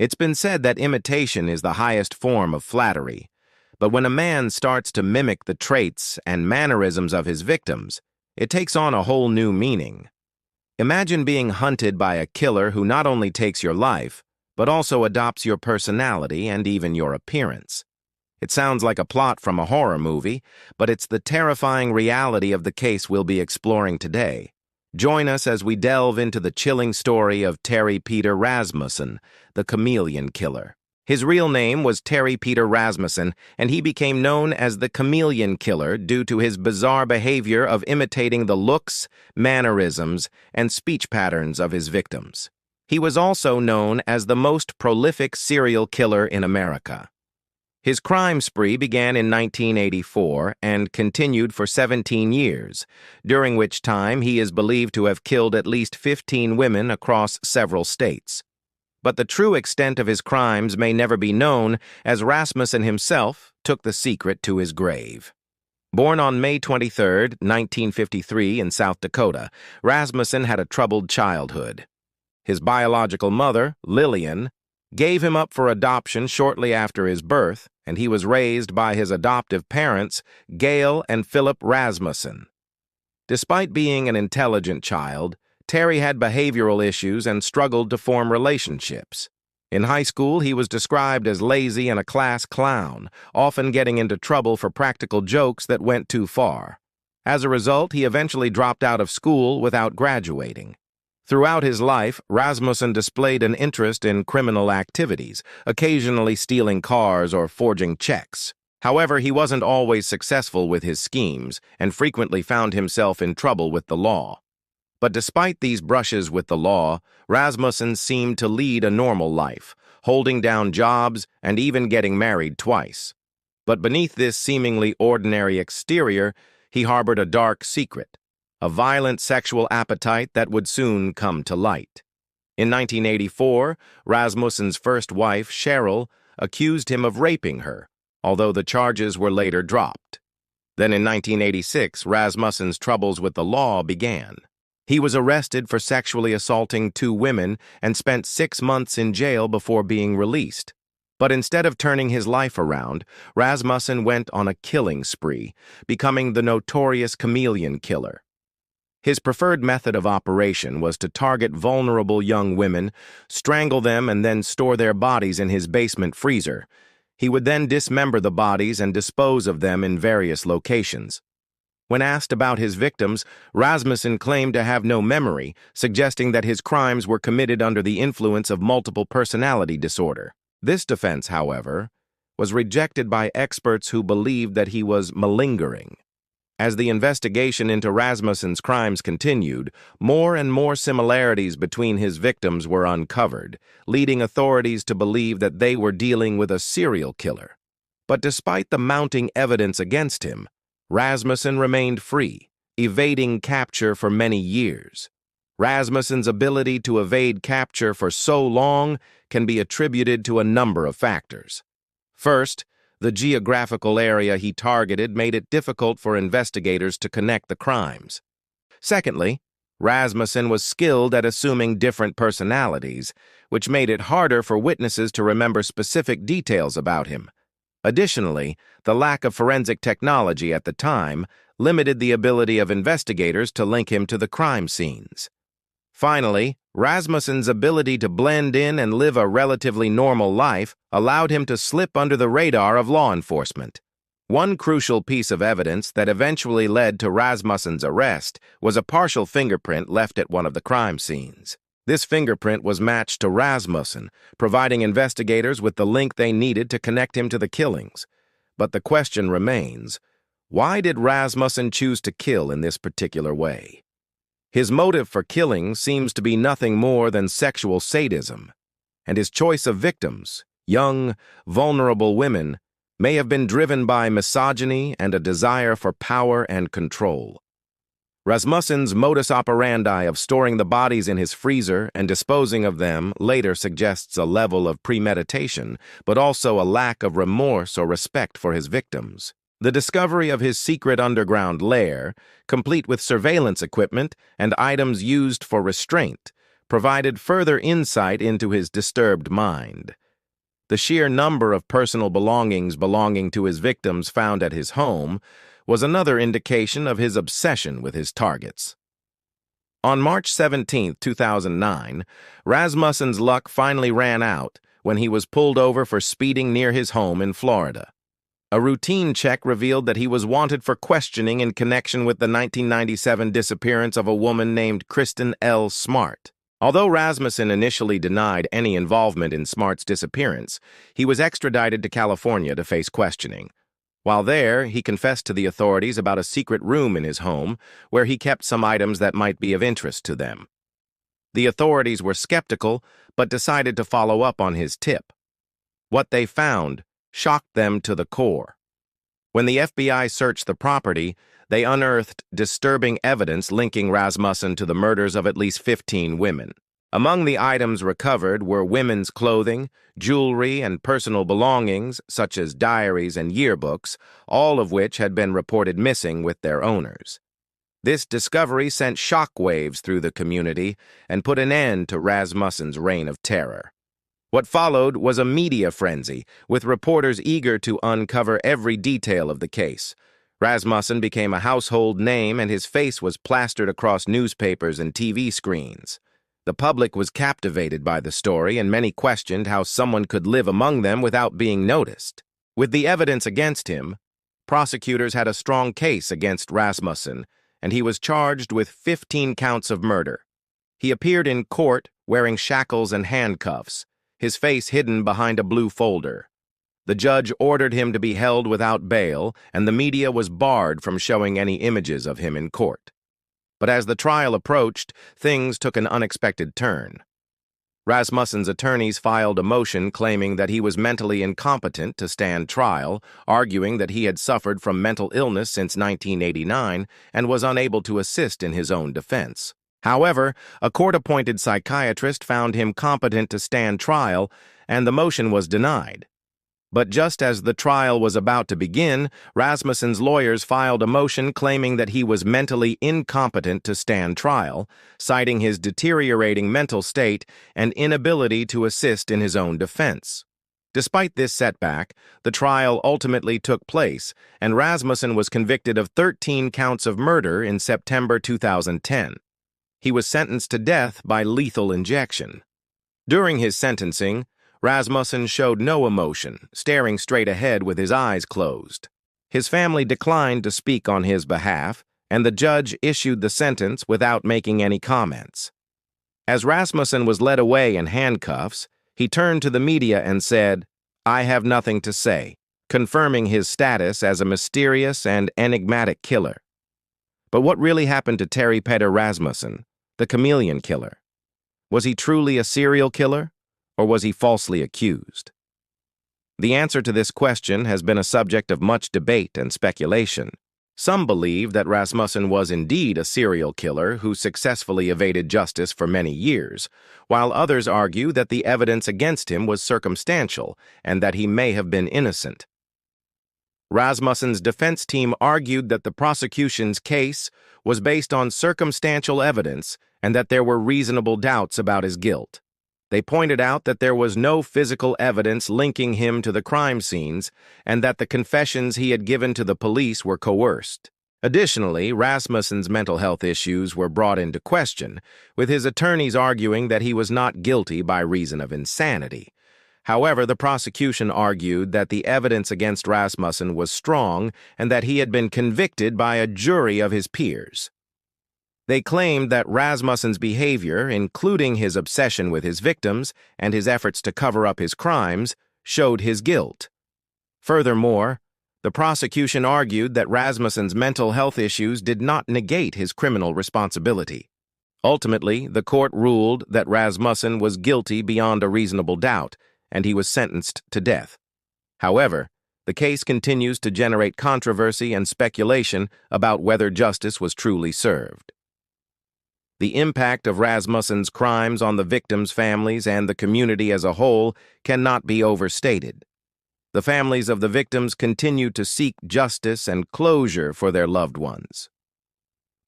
It's been said that imitation is the highest form of flattery, but when a man starts to mimic the traits and mannerisms of his victims, it takes on a whole new meaning. Imagine being hunted by a killer who not only takes your life, but also adopts your personality and even your appearance. It sounds like a plot from a horror movie, but it's the terrifying reality of the case we'll be exploring today. Join us as we delve into the chilling story of Terry Peder Rasmussen, the Chameleon Killer. His real name was Terry Peder Rasmussen, and he became known as the Chameleon Killer due to his bizarre behavior of imitating the looks, mannerisms, and speech patterns of his victims. He was also known as the most prolific serial killer in America. His crime spree began in 1984 and continued for 17 years, during which time he is believed to have killed at least 15 women across several states. But the true extent of his crimes may never be known, as Rasmussen himself took the secret to his grave. Born on May 23, 1953 in South Dakota, Rasmussen had a troubled childhood. His biological mother, Lillian, gave him up for adoption shortly after his birth, and he was raised by his adoptive parents, Gail and Philip Rasmussen. Despite being an intelligent child, Terry had behavioral issues and struggled to form relationships. In high school, he was described as lazy and a class clown, often getting into trouble for practical jokes that went too far. As a result, he eventually dropped out of school without graduating. Throughout his life, Rasmussen displayed an interest in criminal activities, occasionally stealing cars or forging checks. However, he wasn't always successful with his schemes and frequently found himself in trouble with the law. But despite these brushes with the law, Rasmussen seemed to lead a normal life, holding down jobs and even getting married twice. But beneath this seemingly ordinary exterior, he harbored a dark secret, a violent sexual appetite that would soon come to light. In 1984, Rasmussen's first wife, Cheryl, accused him of raping her, although the charges were later dropped. Then in 1986, Rasmussen's troubles with the law began. He was arrested for sexually assaulting 2 women and spent 6 months in jail before being released. But instead of turning his life around, Rasmussen went on a killing spree, becoming the notorious Chameleon Killer. His preferred method of operation was to target vulnerable young women, strangle them, and then store their bodies in his basement freezer. He would then dismember the bodies and dispose of them in various locations. When asked about his victims, Rasmussen claimed to have no memory, suggesting that his crimes were committed under the influence of multiple personality disorder. This defense, however, was rejected by experts who believed that he was malingering. As the investigation into Rasmussen's crimes continued, more and more similarities between his victims were uncovered, leading authorities to believe that they were dealing with a serial killer. But despite the mounting evidence against him, Rasmussen remained free, evading capture for many years. Rasmussen's ability to evade capture for so long can be attributed to a number of factors. First, the geographical area he targeted made it difficult for investigators to connect the crimes. Secondly, Rasmussen was skilled at assuming different personalities, which made it harder for witnesses to remember specific details about him. Additionally, the lack of forensic technology at the time limited the ability of investigators to link him to the crime scenes. Finally, Rasmussen's ability to blend in and live a relatively normal life allowed him to slip under the radar of law enforcement. One crucial piece of evidence that eventually led to Rasmussen's arrest was a partial fingerprint left at one of the crime scenes. This fingerprint was matched to Rasmussen, providing investigators with the link they needed to connect him to the killings. But the question remains, why did Rasmussen choose to kill in this particular way? His motive for killing seems to be nothing more than sexual sadism, and his choice of victims, young, vulnerable women, may have been driven by misogyny and a desire for power and control. Rasmussen's modus operandi of storing the bodies in his freezer and disposing of them later suggests a level of premeditation, but also a lack of remorse or respect for his victims. The discovery of his secret underground lair, complete with surveillance equipment and items used for restraint, provided further insight into his disturbed mind. The sheer number of personal belongings belonging to his victims found at his home was another indication of his obsession with his targets. On March 17, 2009, Rasmussen's luck finally ran out when he was pulled over for speeding near his home in Florida. A routine check revealed that he was wanted for questioning in connection with the 1997 disappearance of a woman named Kristen L. Smart. Although Rasmussen initially denied any involvement in Smart's disappearance, he was extradited to California to face questioning. While there, he confessed to the authorities about a secret room in his home where he kept some items that might be of interest to them. The authorities were skeptical, but decided to follow up on his tip. What they found shocked them to the core. When the FBI searched the property, they unearthed disturbing evidence linking Rasmussen to the murders of at least 15 women. Among the items recovered were women's clothing, jewelry, and personal belongings, such as diaries and yearbooks, all of which had been reported missing with their owners. This discovery sent shockwaves through the community and put an end to Rasmussen's reign of terror. What followed was a media frenzy, with reporters eager to uncover every detail of the case. Rasmussen became a household name, and his face was plastered across newspapers and TV screens. The public was captivated by the story, and many questioned how someone could live among them without being noticed. With the evidence against him, prosecutors had a strong case against Rasmussen, and he was charged with 15 counts of murder. He appeared in court wearing shackles and handcuffs, his face hidden behind a blue folder. The judge ordered him to be held without bail, and the media was barred from showing any images of him in court. But as the trial approached, things took an unexpected turn. Rasmussen's attorneys filed a motion claiming that he was mentally incompetent to stand trial, arguing that he had suffered from mental illness since 1989 and was unable to assist in his own defense. However, a court-appointed psychiatrist found him competent to stand trial, and the motion was denied. But just as the trial was about to begin, Rasmussen's lawyers filed a motion claiming that he was mentally incompetent to stand trial, citing his deteriorating mental state and inability to assist in his own defense. Despite this setback, the trial ultimately took place, and Rasmussen was convicted of 13 counts of murder in September 2010. He was sentenced to death by lethal injection. During his sentencing, Rasmussen showed no emotion, staring straight ahead with his eyes closed. His family declined to speak on his behalf, and the judge issued the sentence without making any comments. As Rasmussen was led away in handcuffs, he turned to the media and said, "I have nothing to say," confirming his status as a mysterious and enigmatic killer. But what really happened to Terry Peder Rasmussen, the Chameleon Killer? Was he truly a serial killer, or was he falsely accused? The answer to this question has been a subject of much debate and speculation. Some believe that Rasmussen was indeed a serial killer who successfully evaded justice for many years, while others argue that the evidence against him was circumstantial and that he may have been innocent. Rasmussen's defense team argued that the prosecution's case was based on circumstantial evidence and that there were reasonable doubts about his guilt. They pointed out that there was no physical evidence linking him to the crime scenes and that the confessions he had given to the police were coerced. Additionally, Rasmussen's mental health issues were brought into question, with his attorneys arguing that he was not guilty by reason of insanity. However, the prosecution argued that the evidence against Rasmussen was strong and that he had been convicted by a jury of his peers. They claimed that Rasmussen's behavior, including his obsession with his victims and his efforts to cover up his crimes, showed his guilt. Furthermore, the prosecution argued that Rasmussen's mental health issues did not negate his criminal responsibility. Ultimately, the court ruled that Rasmussen was guilty beyond a reasonable doubt, and he was sentenced to death. However, the case continues to generate controversy and speculation about whether justice was truly served. The impact of Rasmussen's crimes on the victims' families and the community as a whole cannot be overstated. The families of the victims continue to seek justice and closure for their loved ones.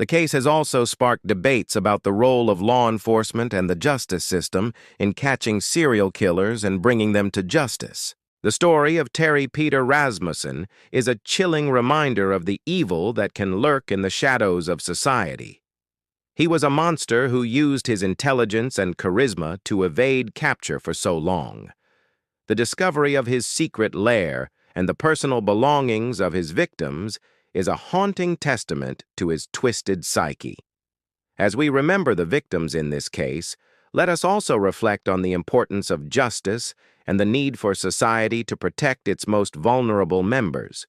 The case has also sparked debates about the role of law enforcement and the justice system in catching serial killers and bringing them to justice. The story of Terry Peder Rasmussen is a chilling reminder of the evil that can lurk in the shadows of society. He was a monster who used his intelligence and charisma to evade capture for so long. The discovery of his secret lair and the personal belongings of his victims is a haunting testament to his twisted psyche. As we remember the victims in this case, let us also reflect on the importance of justice and the need for society to protect its most vulnerable members.